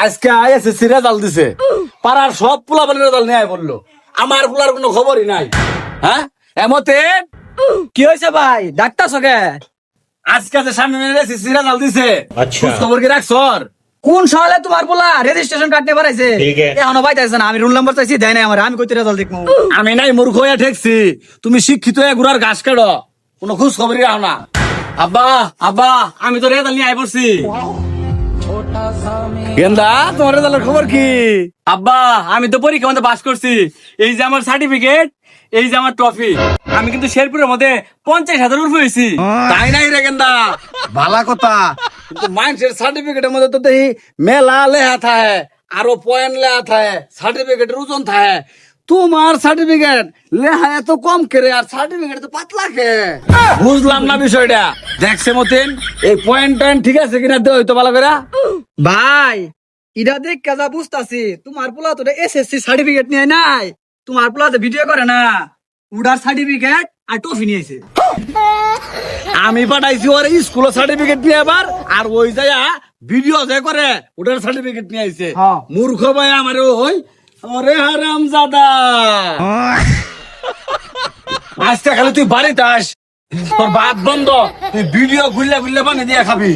আজকে SSC result দিছে, পাড়ার সব পোলাপানের রেজাল্ট নিয়ে বললো, আমার পোলার কোনো খবরই নাই। হ্যাঁ এমতে কি হয়েছে ভাই ডাক্তার সকে? আজকে যে সামনে এসএসসি রেজাল্ট দিছে, আচ্ছা। খবর কি রাখছর? কোন সালে তোমার বলা রেজিস্ট্রেশন কাটতে পারাইছে? ঠিক আছে। এখনো পাইতেছে না, আমি রোল নাম্বার চাইছি দেয় নাই আমার, আমি কইতে রেজাল্ট দেখবো। আমি নাই মূর্খ হয়ে ঠেকছি, তুমি শিক্ষিত হয়ে ঘুরার ঘাস কাটো, কোনো খোঁজ খবরই রাখো না। আব্বা আব্বা আমি তো রেজাল্ট নিয়ে আই পড়ছি। গেন্দা তোমার রেজাল্টের খবর কি? আব্বা আমি তো পরীক্ষা মধ্যে পাস করছি, এই যে আমার সার্টিফিকেট, এই যে আমার ট্রফি, আমি কিন্তু শেরপুরের মধ্যে 50,000 উপরে হয়েছি। তাই নাই রে গেন্দা, ভালা কথা, কিন্তু মানুষের সার্টিফিকেটের মধ্যে তো দেখি মেলা লেহা থাকে, আরো পয়েন্ট লেহা থাকে, সার্টিফিকেটের ওজন থাকে। তোমার সার্টিফিকেট লেহা এত কম করে আর সার্টিফিকেট তো পাতলা কে? বুঝলাম না বিষয়টা। দেখছে মতেন এই পয়েন্ট টয়েন্ট ঠিক আছে কিনা দেওয়া হইতো ভালো করে। ভাই ইটা দেখ কাজা বুঝতাছি, তোমার পোলা তো এসএসসি সার্টিফিকেট নিয়ে নাই, তোমার পোলা তো ভিডিও করে না, উডার সার্টিফিকেট আর টফি নিয়েছে। আমি পাঠাইছি ওর স্কুলের সার্টিফিকেট নিয়ে আবার, আর ওই যাইয়া ভিডিও যে করে ওটার সার্টিফিকেট নিয়ে আইছে। হ্যাঁ। মূর্খ ভাই আমার ওই ওরে হারামজাদা। আজকে খালি তুই বাড়িতে আস, তোর ভাত বন্ধ, তুই ভিডিও ঘুরলে ঘুরলে বানিয়ে দিয়ে খাবি।